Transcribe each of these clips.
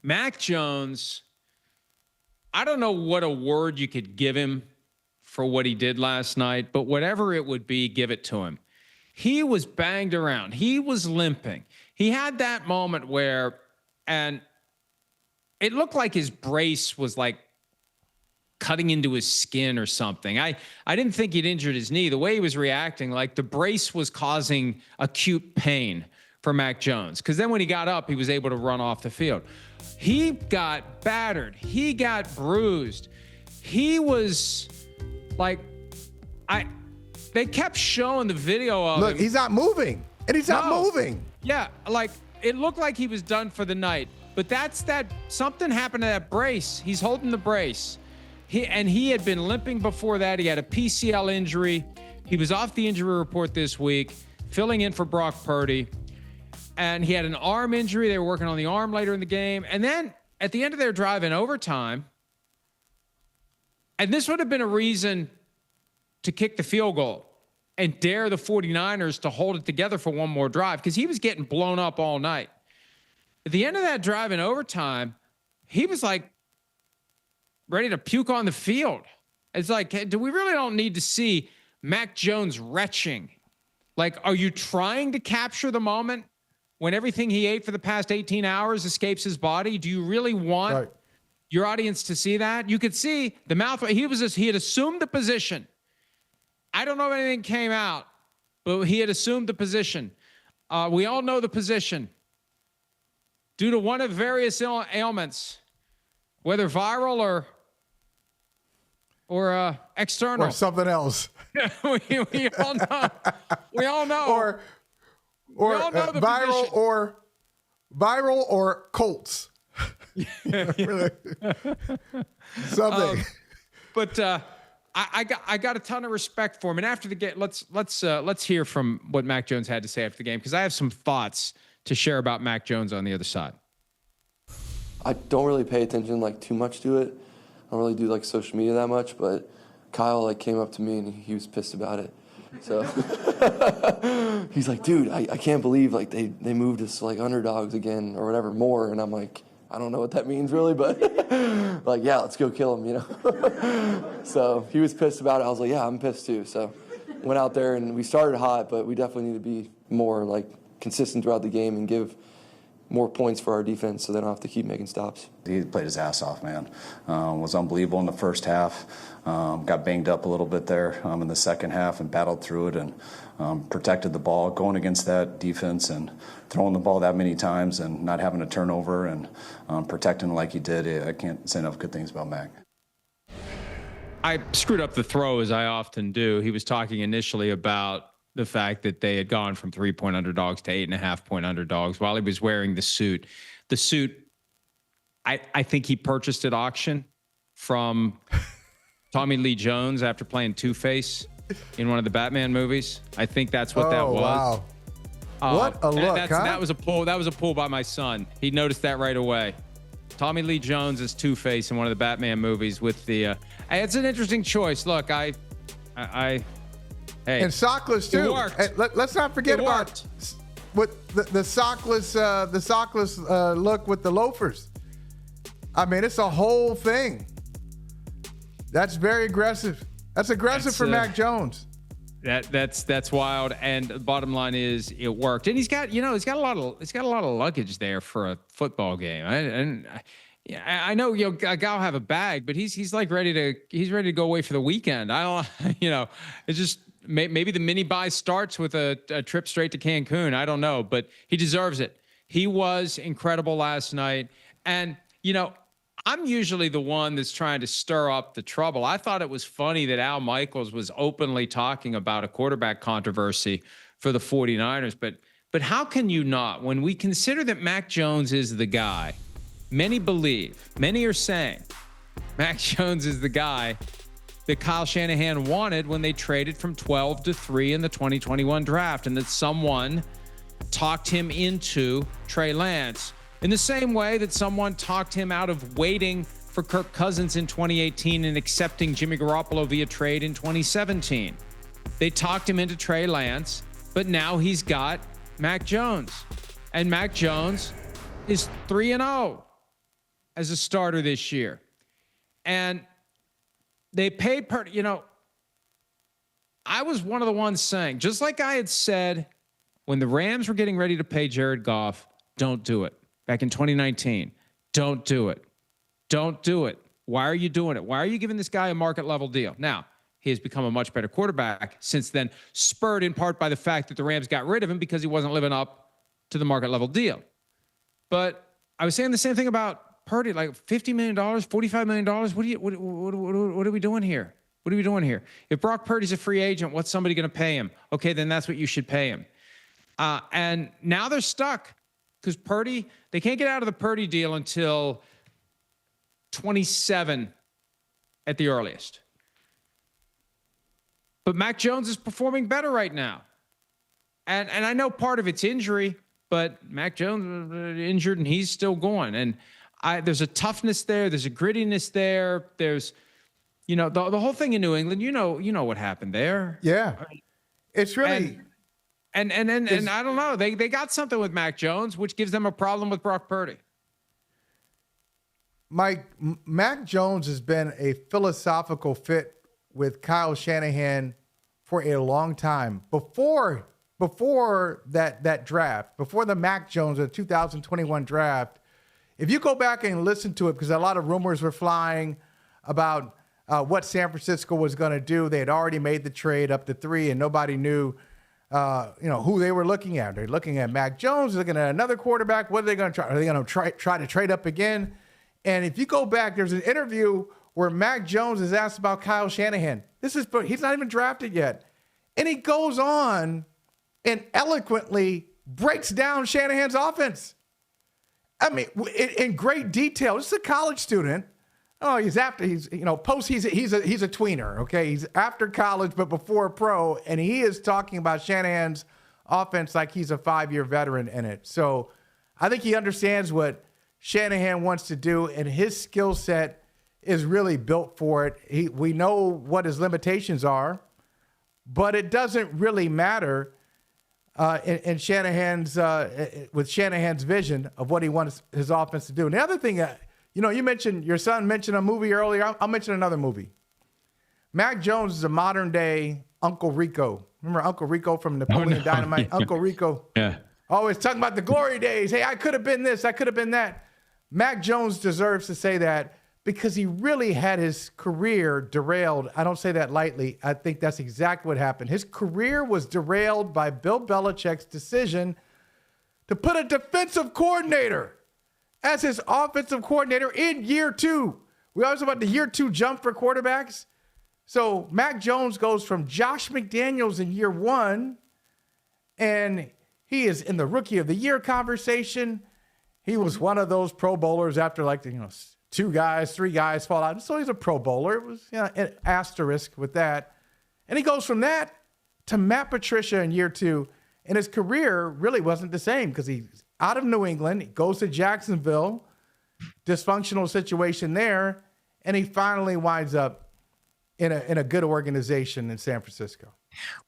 Mac Jones, I don't know what a word you could give him for what he did last night, but whatever it would be, give it to him. He was banged around. He was limping. He had that moment where, and it looked like his brace was like cutting into his skin or something. I didn't think he'd injured his knee. The way he was reacting, like the brace was causing acute pain for Mac Jones. Because then when he got up, he was able to run off the field. He got battered. He got bruised. He was like, they kept showing the video of him. Look, he's not moving. And he's not moving. Yeah, like it looked like he was done for the night. But something happened to that brace. He's holding the brace. He had been limping before that. He had a PCL injury. He was off the injury report this week, filling in for Brock Purdy. And he had an arm injury. They were working on the arm later in the game. And then at the end of their drive in overtime, and this would have been a reason to kick the field goal and dare the 49ers to hold it together for one more drive because he was getting blown up all night. At the end of that drive in overtime, he was like ready to puke on the we really don't need to see Mac Jones retching. Like, are you trying to capture the moment when everything he ate for the past 18 hours escapes his body? Do you really want your audience to see that? You could see the mouth. He had assumed the position. I don't know if anything came out, but he had assumed the position. We all know the position. Due to one of various ailments, whether viral or external. Or something else. we all know. We all know. Or viral or Colts. Something. But I got a ton of respect for him. And after the game, let's hear from what Mac Jones had to say after the game, because I have some thoughts to share about Mac Jones on the other side. I don't really pay attention too much to it. I don't really do social media that much, but Kyle came up to me and he was pissed about it. So he's like, dude, I can't believe they moved us underdogs again or whatever more. And I'm like, I don't know what that means really, but yeah, let's go kill him, So he was pissed about it. I was like, yeah, I'm pissed too. So went out there and we started hot, but we definitely need to be more consistent throughout the game and give more points for our defense so they don't have to keep making stops. He played his ass off, man. Was unbelievable in the first half. Got banged up a little bit there in the second half and battled through it and protected the ball, going against that defense and throwing the ball that many times and not having a turnover and protecting like he did. I can't say enough good things about Mac. I screwed up the throw, as I often do. He was talking initially about the fact that they had gone from 3-point underdogs to 8.5-point underdogs while he was wearing the suit. The suit, I think he purchased at auction from Tommy Lee Jones after playing Two-Face in one of the Batman movies. I think that's what that was. Wow. What a look, huh? That was a pull. That was a pull by my son. He noticed that right away. Tommy Lee Jones is Two-Face in one of the Batman movies with the. It's an interesting choice. Look, hey, and sockless too. Let's not forget about what the sockless look with the loafers. I mean, it's a whole thing. That's very aggressive. That's aggressive for Mac Jones. That's wild. And the bottom line is, it worked. And he's got a lot of luggage there for a football game. I know a guy will have a bag, but he's ready to go away for the weekend. I don't, it's just. Maybe the mini buy starts with a trip straight to Cancun. I don't know, but he deserves it. He was incredible last night. And, I'm usually the one that's trying to stir up the trouble. I thought it was funny that Al Michaels was openly talking about a quarterback controversy for the 49ers. But how can you not? When we consider that Mac Jones is the guy, many are saying Mac Jones is the guy that Kyle Shanahan wanted when they traded from 12 to 3 in the 2021 draft, and that someone talked him into Trey Lance in the same way that someone talked him out of waiting for Kirk Cousins in 2018 and accepting Jimmy Garoppolo via trade in 2017. They talked him into Trey Lance, but now he's got Mac Jones. And Mac Jones is 3-0. as a starter this year. And they paid Purdy. You know, I was one of the ones saying, just like I had said when the Rams were getting ready to pay Jared Goff, don't do it. Back in 2019, don't do it. Don't do it. Why are you doing it? Why are you giving this guy a market level deal? Now, he has become a much better quarterback since then, spurred in part by the fact that the Rams got rid of him because he wasn't living up to the market level deal. But I was saying the same thing about Purdy, like $50 million, $45 million. What are we doing here? What are we doing here? If Brock Purdy's a free agent, what's somebody going to pay him? Okay, then that's what you should pay him. And now they're stuck because Purdy, they can't get out of the Purdy deal until 27 at the earliest. But Mac Jones is performing better right now. And I know part of it's injury, but Mac Jones is injured and he's still going. And there's a toughness there. There's a grittiness there. There's, you know, the whole thing in New England, you know what happened there. Yeah. It's really... And I don't know. They got something with Mac Jones, which gives them a problem with Brock Purdy. Mike, Mac Jones has been a philosophical fit with Kyle Shanahan for a long time. Before that draft, before the Mac Jones, the 2021 draft, if you go back and listen to it, because a lot of rumors were flying about what San Francisco was going to do. They had already made the trade up to 3, and nobody knew who they were looking at. They're looking at Mac Jones, looking at another quarterback. What are they going to try? Are they going to try to trade up again? And if you go back, there's an interview where Mac Jones is asked about Kyle Shanahan. He's not even drafted yet. And he goes on and eloquently breaks down Shanahan's offense. I mean, in great detail. This is a college student. Oh, he's a tweener, okay? He's after college, but before pro, and he is talking about Shanahan's offense like he's a 5-year veteran in it. So I think he understands what Shanahan wants to do, and his skill set is really built for it. We know what his limitations are, but it doesn't really matter in Shanahan's with Shanahan's vision of what he wants his offense to do. And the other thing, you mentioned your son mentioned a movie earlier. I'll mention another movie. Mac Jones is a modern day Uncle Rico. Remember Uncle Rico from Napoleon Dynamite? Yeah. Uncle Rico. Yeah. Always talking about the glory days. Hey, I could have been this. I could have been that. Mac Jones deserves to say that because he really had his career derailed. I don't say that lightly. I think that's exactly what happened. His career was derailed by Bill Belichick's decision to put a defensive coordinator as his offensive coordinator in year 2. We always talk about the year 2 jump for quarterbacks. So Mac Jones goes from Josh McDaniels in year 1, and he is in the rookie of the year conversation. He was one of those Pro Bowlers after 2 guys, 3 guys fall out. So he's a Pro Bowler. It was an asterisk with that. And he goes from that to Matt Patricia in year 2. And his career really wasn't the same because he's out of New England. He goes to Jacksonville, dysfunctional situation there. And he finally winds up in a good organization in San Francisco.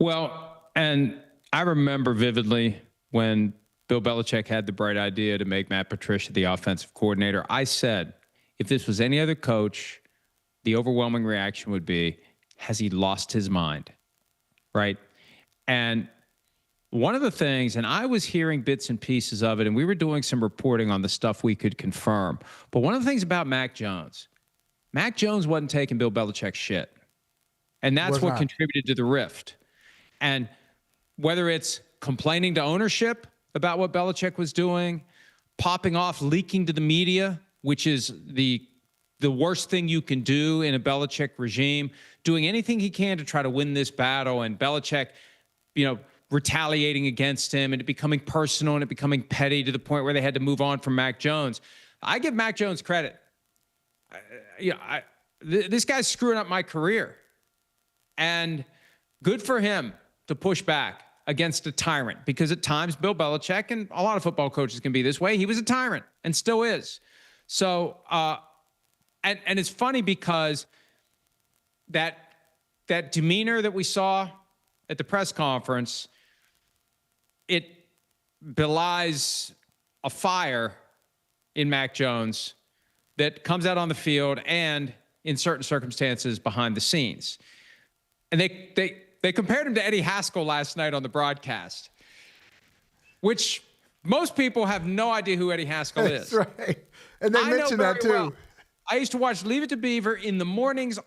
Well, and I remember vividly when Bill Belichick had the bright idea to make Matt Patricia the offensive coordinator. I said, if this was any other coach, the overwhelming reaction would be, has he lost his mind? Right? And one of the things, and I was hearing bits and pieces of it, and we were doing some reporting on the stuff we could confirm. But one of the things about Mac Jones wasn't taking Bill Belichick's shit. And that's what contributed to the rift. And whether it's complaining to ownership about what Belichick was doing, popping off, leaking to the media, which is the worst thing you can do in a Belichick regime, doing anything he can to try to win this battle, and Belichick, retaliating against him, and it becoming personal and it becoming petty to the point where they had to move on from Mac Jones. I give Mac Jones credit. This guy's screwing up my career. And good for him to push back against a tyrant, because at times Bill Belichick, and a lot of football coaches can be this way, he was a tyrant and still is. So, and it's funny because that demeanor that we saw at the press conference, it belies a fire in Mac Jones that comes out on the field and in certain circumstances behind the scenes. And they compared him to Eddie Haskell last night on the broadcast, which most people have no idea who Eddie Haskell is. That's right. And they mentioned that too. Well. I used to watch Leave It to Beaver in the mornings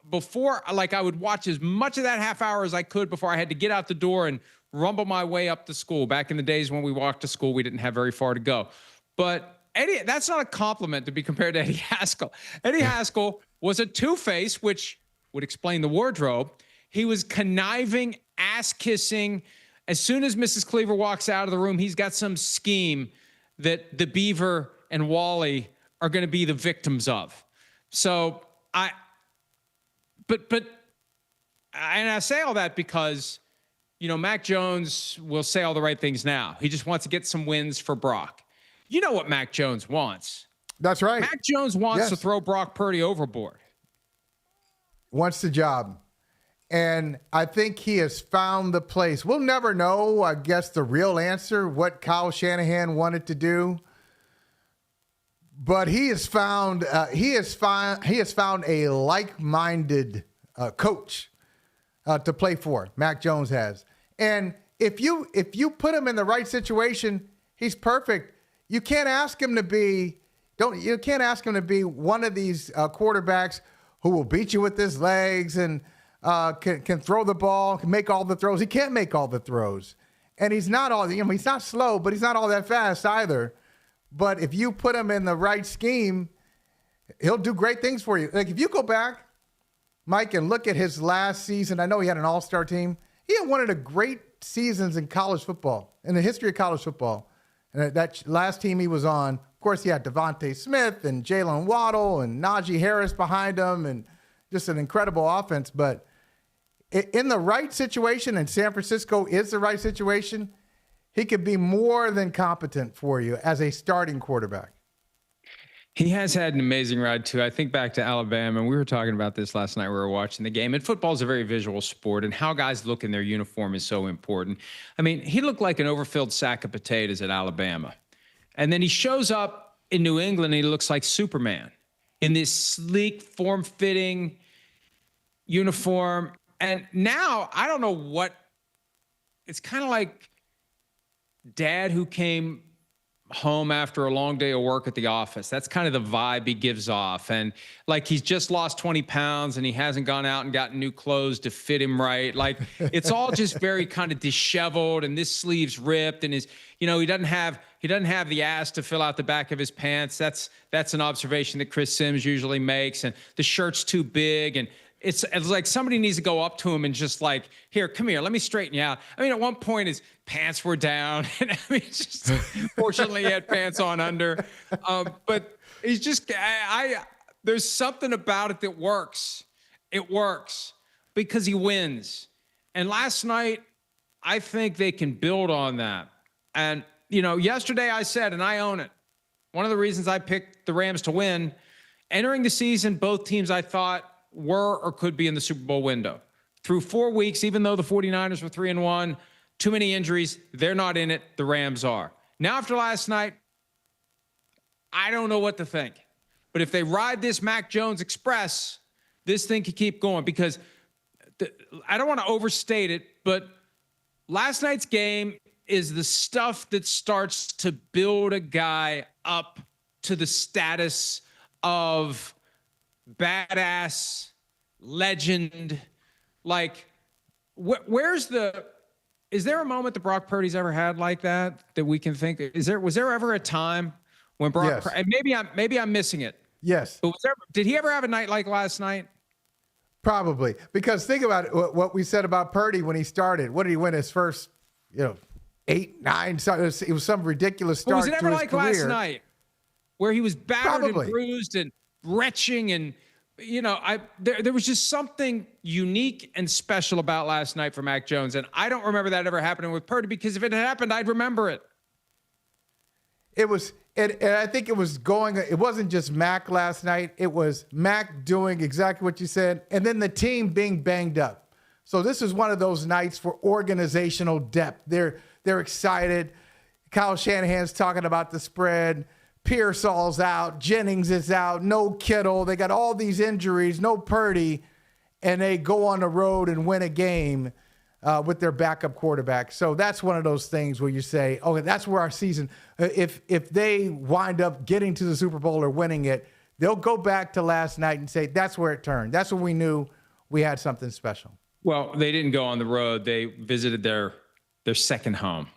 before, like I would watch as much of that half hour as I could before I had to get out the door and rumble my way up to school. Back in the days when we walked to school, we didn't have very far to go. But Eddie, that's not a compliment to be compared to Eddie Haskell. Eddie Haskell was a two-face, which would explain the wardrobe. He was conniving, ass-kissing. As soon as Mrs. Cleaver walks out of the room, he's got some scheme that the Beaver and Wally are going to be the victims of. So I say all that because, you know, Mac Jones will say all the right things now. He just wants to get some wins for Brock. You know what Mac Jones wants. That's right. Mac Jones wants to throw Brock Purdy overboard. Wants the job. And I think he has found the place. We'll never know, I guess, the real answer, what Kyle Shanahan wanted to do. But he has found a like-minded coach to play for. Mac Jones has. And if you put him in the right situation, he's perfect. You can't ask him to be one of these quarterbacks who will beat you with his legs and can throw the ball, can make all the throws. He can't make all the throws. And he's not he's not slow, but he's not all that fast either. But if you put him in the right scheme, he'll do great things for you. Like if you go back, Mike, and look at his last season, I know he had an all-star team. He had one of the great seasons in college football, in the history of college football. And that last team he was on, of course, he had Devontae Smith and Jalen Waddle and Najee Harris behind him and just an incredible offense. But in the right situation, and San Francisco is the right situation, he could be more than competent for you as a starting quarterback. He has had an amazing ride, too. I think back to Alabama, and we were talking about this last night. We were watching the game. And football is a very visual sport, and how guys look in their uniform is so important. I mean, he looked like an overfilled sack of potatoes at Alabama. And then he shows up in New England, and he looks like Superman in this sleek, form-fitting uniform. And now, I don't know what – it's kind of like dad who came – home after a long day of work at the office. That's kind of the vibe he gives off. And like he's just lost 20 pounds and he hasn't gone out and gotten new clothes to fit him right. Like it's all just very kind of disheveled, and this sleeve's ripped, and his, you know, he doesn't have the ass to fill out the back of his pants. That's an observation that Chris Sims usually makes. And the shirt's too big, and it's like somebody needs to go up to him and just like, here, come here, let me straighten you out. I mean, at one point his pants were down, and I mean, just fortunately he had pants on under. But he's just, there's something about it that works. It works because he wins. And last night, I think they can build on that. And, you know, yesterday I said, and I own it, one of the reasons I picked the Rams to win, entering the season, both teams I thought were or could be in the Super Bowl window. Through 4 weeks, even though the 49ers were 3-1, too many injuries, they're not in it, the Rams are. Now after last night, I don't know what to think. But if they ride this Mac Jones Express, this thing could keep going, because I don't want to overstate it, but last night's game is the stuff that starts to build a guy up to the status of badass, legend. Like, is there a moment that Brock Purdy's ever had like that we can think? Was there ever a time when Brock? Yes. And maybe I'm missing it. Yes. But did he ever have a night like last night? Probably, because think about it, what we said about Purdy when he started. What did he win his first? 8, 9. It was some ridiculous start. Was it ever to his like career. Last night, where he was battered Probably. and bruised and retching, and there was just something unique and special about last night for Mac Jones, and I don't remember that ever happening with Purdy, because if it had happened, I'd remember it. It was, and I think it was going. It wasn't just Mac last night. It was Mac doing exactly what you said, and then the team being banged up. So this is one of those nights for organizational depth. They're excited. Kyle Shanahan's talking about the spread. Pearsall's out, Jennings is out, no Kittle. They got all these injuries, no Purdy, and they go on the road and win a game with their backup quarterback. So that's one of those things where you say, okay, that's where our season, if they wind up getting to the Super Bowl or winning it, they'll go back to last night and say, that's where it turned. That's when we knew we had something special. Well, they didn't go on the road. They visited their second home.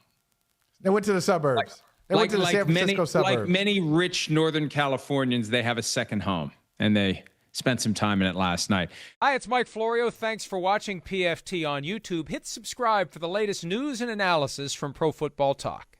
They went to the suburbs. They went to the San Francisco suburbs. Like many rich Northern Californians, they have a second home, and they spent some time in it last night. Hi, it's Mike Florio. Thanks for watching PFT on YouTube. Hit subscribe for the latest news and analysis from Pro Football Talk.